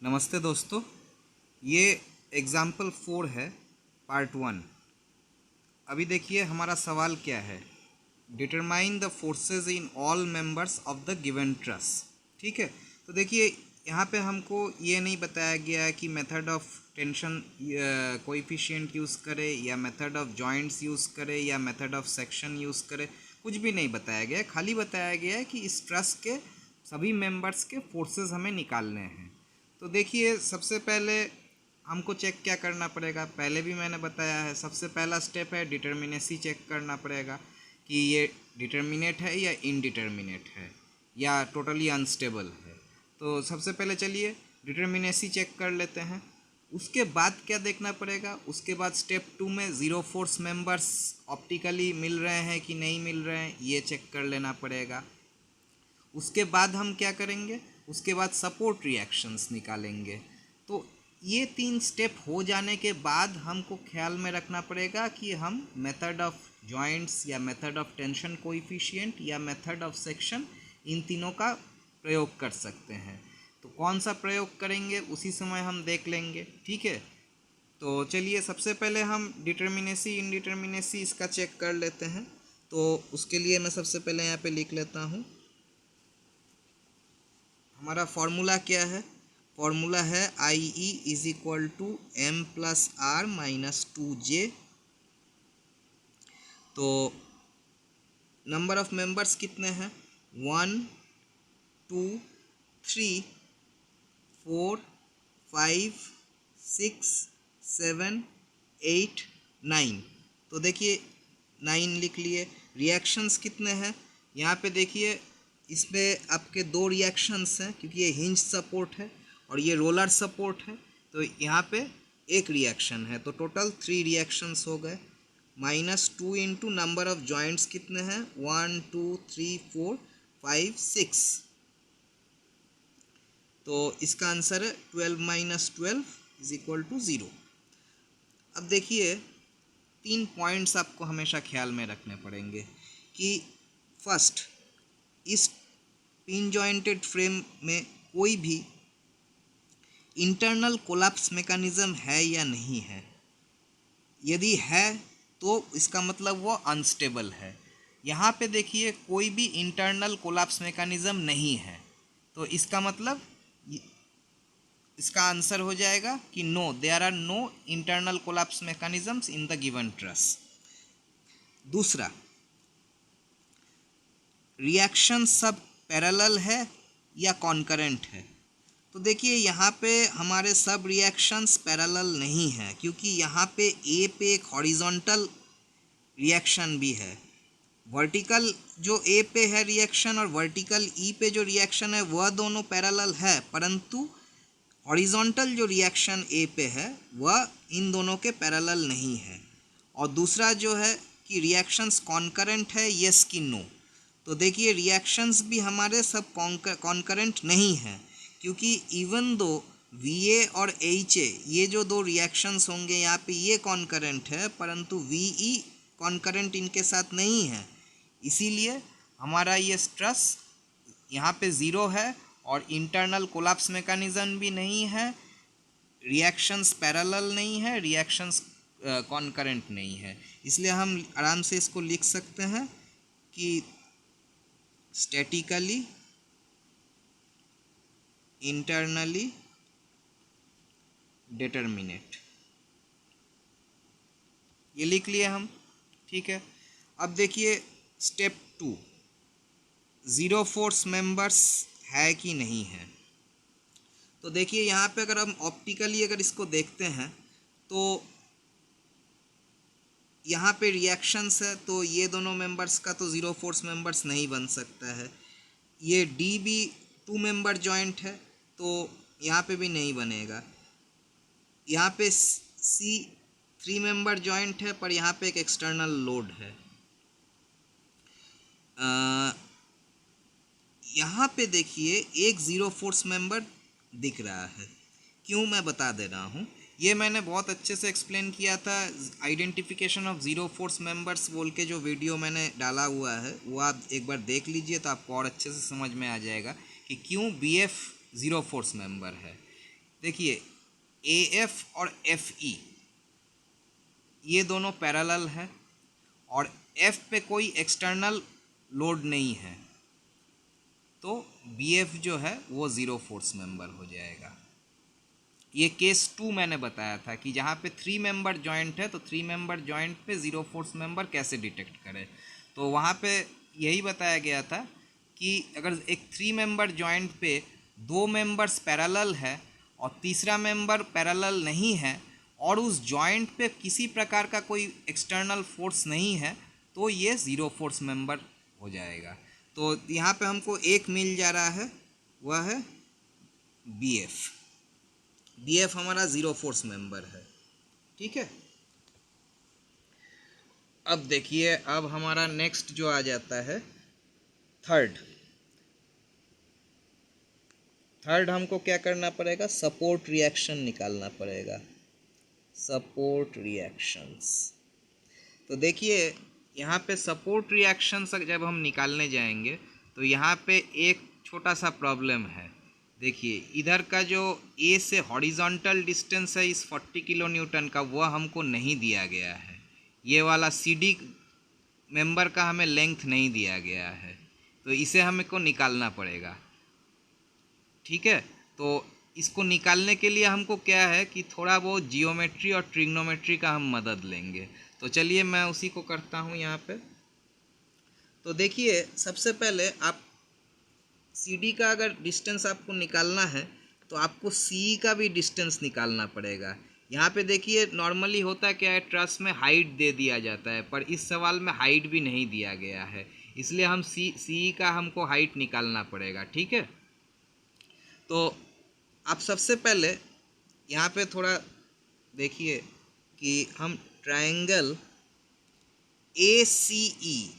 नमस्ते दोस्तों, ये एग्ज़ाम्पल 4 है, पार्ट 1। अभी देखिए हमारा सवाल क्या है। Determine the forces in all members of the given truss. ठीक है, तो देखिए यहाँ पे हमको ये नहीं बताया गया है कि method of tension coefficient use करे या मेथड ऑफ जॉइंट्स यूज़ करे या मेथड ऑफ सेक्शन यूज़ करे। कुछ भी नहीं बताया गया है, खाली बताया गया है कि इस ट्रस के सभी मेंबर्स के फोर्सेस हमें निकालने हैं। तो देखिए सबसे पहले हमको चेक क्या करना पड़ेगा, पहले भी मैंने बताया है। सबसे पहला स्टेप है डिटर्मिनेसी चेक करना पड़ेगा कि ये डिटर्मिनेट है या इनडिटर्मिनेट है या टोटली अनस्टेबल है। तो सबसे पहले चलिए डिटर्मिनेसी चेक कर लेते हैं। उसके बाद क्या देखना पड़ेगा, उसके बाद स्टेप 2 में ज़ीरो फोर्स मेंबर्स ऑप्टिकली मिल रहे हैं कि नहीं मिल रहे हैं, ये चेक कर लेना पड़ेगा। उसके बाद हम क्या करेंगे, उसके बाद सपोर्ट रिएक्शंस निकालेंगे। तो ये 3 स्टेप हो जाने के बाद हमको ख्याल में रखना पड़ेगा कि हम मेथड ऑफ जॉइंट्स या मेथड ऑफ टेंशन कोएफिशिएंट या मेथड ऑफ सेक्शन, इन तीनों का प्रयोग कर सकते हैं। तो कौन सा प्रयोग करेंगे उसी समय हम देख लेंगे। ठीक है, तो चलिए सबसे पहले हम डिटर्मिनेसी इनडिटर्मिनेसी इसका चेक कर लेते हैं। तो उसके लिए मैं सबसे पहले यहाँ पे लिख लेता हूँ। हमारा फॉर्मूला क्या है, फॉर्मूला है I E is equal to M plus R minus 2J। तो नंबर ऑफ मेंबर्स कितने हैं, 1 2 3 4 5 6 7 8 9। तो देखिए 9 लिख लिए। रिएक्शंस कितने हैं, यहाँ पे देखिए इसमें आपके 2 रिएक्शंस हैं क्योंकि ये हिंज सपोर्ट है और ये रोलर सपोर्ट है। तो यहाँ पे एक रिएक्शन है, तो टोटल 3 रिएक्शंस हो गए। -2 इंटू नंबर ऑफ जॉइंट्स कितने हैं, 1 2 3 4 5 6। तो इसका आंसर है 12 - 12 इज इक्वल टू 0। अब देखिए 3 पॉइंट्स आपको हमेशा ख्याल में रखने पड़ेंगे कि फर्स्ट, इस पिन जॉइंटेड फ्रेम में कोई भी इंटरनल कोलैप्स मैकेनिज्म है या नहीं है। यदि है तो इसका मतलब वो अनस्टेबल है। यहाँ पे देखिए कोई भी इंटरनल कोलैप्स मैकेनिज्म नहीं है, तो इसका मतलब इसका आंसर हो जाएगा कि no, there are no internal collapse mechanisms in the given truss. दूसरा, रिएक्शन सब पैरेलल है या कॉन्करेंट है। तो देखिए यहाँ पे हमारे सब रिएक्शंस पैरेलल नहीं है क्योंकि यहाँ पे ए पे एक हॉरिजॉन्टल रिएक्शन भी है। वर्टिकल जो ए पे है रिएक्शन और वर्टिकल ई पे जो रिएक्शन है वह दोनों पैरेलल है, परंतु हॉरिजॉन्टल जो रिएक्शन ए पे है वह इन दोनों के पैरेलल नहीं है। और दूसरा जो है कि रिएक्शंस कॉन्करेंट है, यस कि नो। तो देखिए रिएक्शंस भी हमारे सब कॉन्करेंट नहीं हैं क्योंकि इवन दो VA और HA ये जो 2 रिएक्शंस होंगे यहाँ पे ये कॉन्करेंट है, परंतु VE कॉन्करेंट इनके साथ नहीं है। इसीलिए हमारा ये स्ट्रेस यहाँ पे 0 है और इंटरनल कोलैप्स मैकेनिज्म भी नहीं है, रिएक्शंस पैरेलल नहीं है, रिएक्शंस कॉन्करेंट नहीं है। इसलिए हम आराम से इसको लिख सकते हैं कि स्टैटिकली इंटरनली डिटर्मिनेट, ये लिख लिए हम। ठीक है, अब देखिए स्टेप 2, ज़ीरो फोर्स मेंबर्स है कि नहीं है। तो देखिए यहाँ पे अगर हम ऑप्टिकली अगर इसको देखते हैं तो यहाँ पे रिएक्शंस है, तो ये दोनों मेंबर्स का तो ज़ीरो फोर्स मेंबर्स नहीं बन सकता है। ये D भी 2 मेंबर जॉइंट है तो यहाँ पे भी नहीं बनेगा। यहाँ पे C 3 मेंबर जॉइंट है पर यहाँ पे एक एक्सटर्नल लोड है। यहाँ पे देखिए एक ज़ीरो फोर्स मेंबर दिख रहा है। क्यों, मैं बता दे रहा हूँ। ये मैंने बहुत अच्छे से एक्सप्लेन किया था, identification of zero force members बोल के जो वीडियो मैंने डाला हुआ है वो आप एक बार देख लीजिए तो आपको और अच्छे से समझ में आ जाएगा कि क्यों BF ज़ीरो फोर्स मेंबर है। देखिए AF और FE ये दोनों पैरेलल है और F पे कोई एक्सटर्नल लोड नहीं है, तो BF जो है वो ज़ीरो फोर्स मेंबर हो जाएगा। ये केस 2 मैंने बताया था कि जहाँ पे 3 मेंबर जॉइंट है तो 3 मेंबर जॉइंट पे ज़ीरो फोर्स मेंबर कैसे डिटेक्ट करें, तो वहाँ पे यही बताया गया था कि अगर एक 3 मेंबर जॉइंट पे 2 मेंबर्स पैरेलल है और तीसरा मेंबर पैरेलल नहीं है और उस जॉइंट पे किसी प्रकार का कोई एक्सटर्नल फोर्स नहीं है, तो ये ज़ीरो फोर्स मेंबर हो जाएगा। तो यहाँ पे हमको एक मिल जा रहा है, वह है BF हमारा ज़ीरो फोर्स मेंबर है। ठीक है, अब देखिए अब हमारा नेक्स्ट जो आ जाता है थर्ड हमको क्या करना पड़ेगा, सपोर्ट रिएक्शन निकालना पड़ेगा, सपोर्ट रिएक्शंस। तो देखिए यहाँ पे सपोर्ट रिएक्शंस जब हम निकालने जाएंगे तो यहाँ पे एक छोटा सा प्रॉब्लम है। देखिए इधर का जो A से हॉरिजॉन्टल डिस्टेंस है इस 40 किलो न्यूटन का, वह हमको नहीं दिया गया है। ये वाला CD मेंबर का हमें लेंथ नहीं दिया गया है, तो इसे हमको निकालना पड़ेगा। ठीक है, तो इसको निकालने के लिए हमको क्या है कि थोड़ा बहुत जियोमेट्री और ट्रिग्नोमेट्री का हम मदद लेंगे। तो चलिए मैं उसी को करता हूँ यहाँ पे। तो देखिए सबसे पहले आप CD का अगर डिस्टेंस आपको निकालना है तो आपको CE का भी डिस्टेंस निकालना पड़ेगा। यहाँ पे देखिए नॉर्मली होता क्या है, ट्रस में हाइट दे दिया जाता है, पर इस सवाल में हाइट भी नहीं दिया गया है, इसलिए हम CE का हमको हाइट निकालना पड़ेगा। ठीक है, तो आप सबसे पहले यहाँ पे थोड़ा देखिए कि हम ट्रायंगल ACE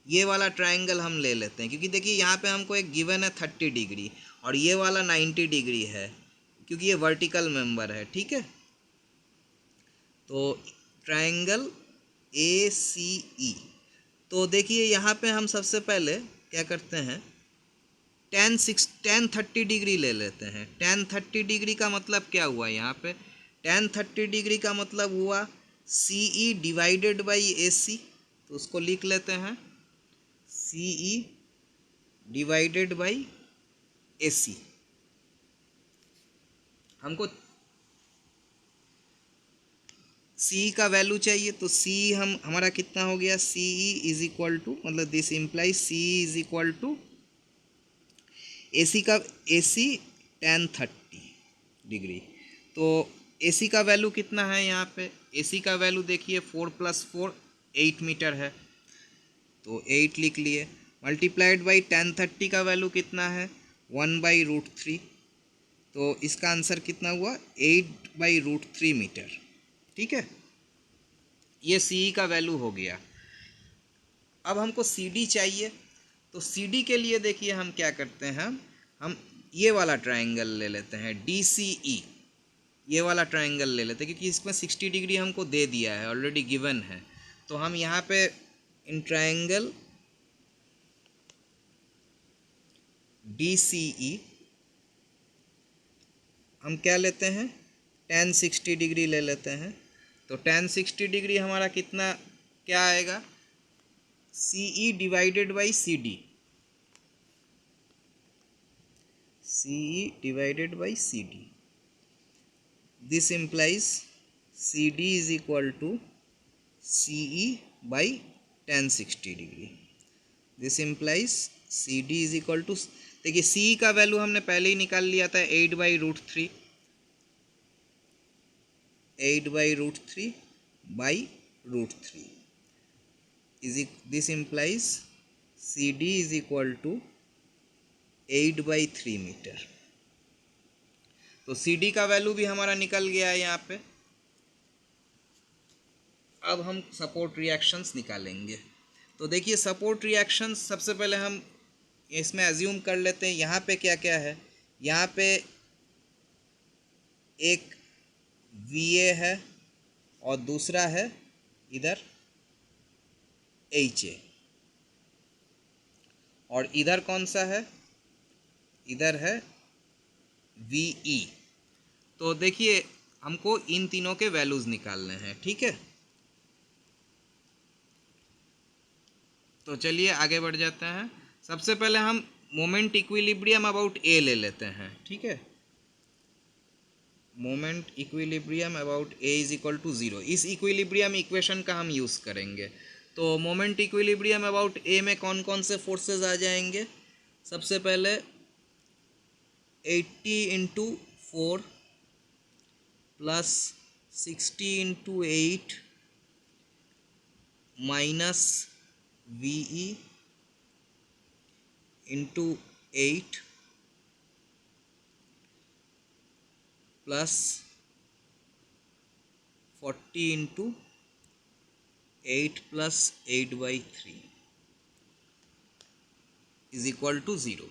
ये वाला ट्रायंगल हम ले लेते हैं, क्योंकि देखिए यहाँ पे हमको एक गिवन है 30 डिग्री और ये वाला 90 डिग्री है, क्योंकि ये वर्टिकल मेंबर है। ठीक है, तो ट्रायंगल ACE, तो देखिए यहाँ पे हम सबसे पहले क्या करते हैं, tan 30 डिग्री ले लेते हैं। tan 30 डिग्री का मतलब क्या हुआ, यहाँ पे tan 30 डिग्री का मतलब हुआ CE डिवाइडेड बाई AC, तो उसको लिख लेते हैं CE डिवाइडेड बाई AC। हमको CE का वैल्यू चाहिए, तो CE हमारा कितना हो गया, CE इज इक्वल टू, मतलब this implies CE is equal to AC का AC tan 30 डिग्री। तो AC का वैल्यू कितना है, यहाँ पे AC का वैल्यू देखिए 4 + 4 8 मीटर है, तो 8 लिख लिए, मल्टीप्लाइड बाई tan 30 का वैल्यू कितना है 1/√3, तो इसका आंसर कितना हुआ 8/√3 मीटर। ठीक है, ये CE का वैल्यू हो गया। अब हमको CD चाहिए, तो CD के लिए देखिए हम क्या करते हैं, हम ये वाला ट्रायंगल ले लेते हैं DCE, ये वाला ट्रायंगल ले लेते हैं, क्योंकि इसमें 60 डिग्री हमको दे दिया है, ऑलरेडी गिवन है। तो हम यहाँ पे इन ट्रायंगल DCE हम क्या लेते हैं, tan 60 डिग्री ले लेते हैं। तो tan 60 डिग्री हमारा कितना क्या आएगा, CE divided by CD, CE divided by CD, this implies CD is equal to CE by tan 60 degree, this implies CD is equal to, देखिए CE का वैल्यू हमने पहले ही निकाल लिया था 8/√3, 8/√3 by √3 is, this implies CD is equal to 8/3 metre. तो CD का वैल्यू भी हमारा निकल गया है यहाँ पे। अब हम सपोर्ट रिएक्शंस निकालेंगे। तो देखिए सपोर्ट रिएक्शंस सबसे पहले हम इसमें एज्यूम कर लेते हैं, यहाँ पे क्या क्या है, यहाँ पे एक VA है और दूसरा है इधर HA, और इधर कौन सा है, इधर है वी ई। तो देखिए हमको इन तीनों के वैल्यूज निकालने हैं, ठीक है। तो चलिए आगे बढ़ जाते हैं। सबसे पहले हम मोमेंट इक्विलिब्रियम अबाउट ए ले लेते हैं, ठीक है। Moment equilibrium about A is equal to zero, इस इक्विलिब्रियम इक्वेशन का हम यूज़ करेंगे। तो मोमेंट इक्विलिब्रियम अबाउट ए में कौन कौन से फोर्सेस आ जाएंगे? सबसे पहले 80 into 4 plus 60 into 8 minus V E into 8 plus 40 into 8 plus 8/3 is equal to zero.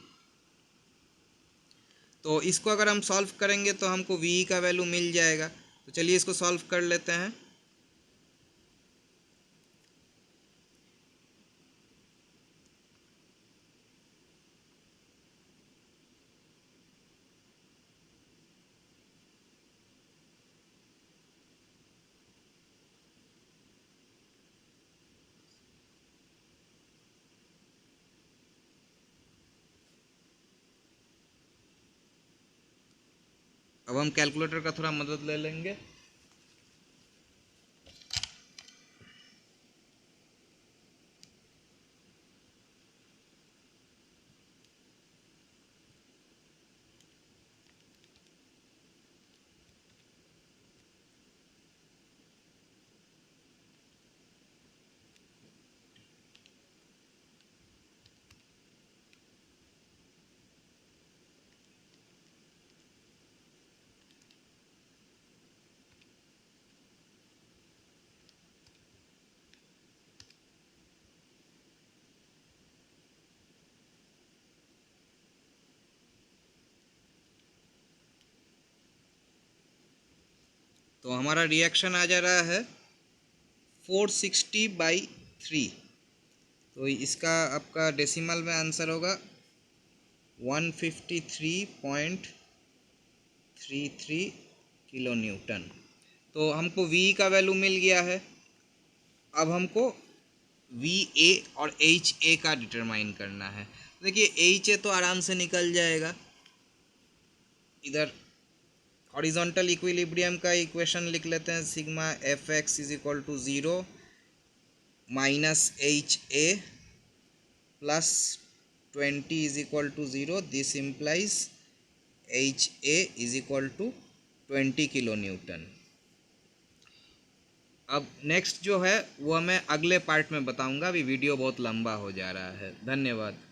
तो इसको अगर हम सॉल्व करेंगे तो हमको वी का वैल्यू मिल जाएगा। तो चलिए इसको सॉल्व कर लेते हैं। अब हम कैलकुलेटर का थोड़ा मदद ले लेंगे। तो हमारा रिएक्शन आ जा रहा है 460/3। तो इसका आपका डेसिमल में आंसर होगा 153.33 किलो न्यूटन। तो हमको V का वैल्यू मिल गया है। अब हमको वी ए और एच ए का डिटरमाइन करना है। देखिए एच ए तो आराम से निकल जाएगा, इधर हॉरिजॉन्टल इक्विलिब्रियम का इक्वेशन लिख लेते हैं, sigma F X is equal to zero minus H A plus 20 is equal to ज़ीरो। This implies H A is equal to 20 kilo newton. अब नेक्स्ट जो है वो मैं अगले पार्ट में बताऊंगा, अभी वीडियो बहुत लंबा हो जा रहा है। धन्यवाद।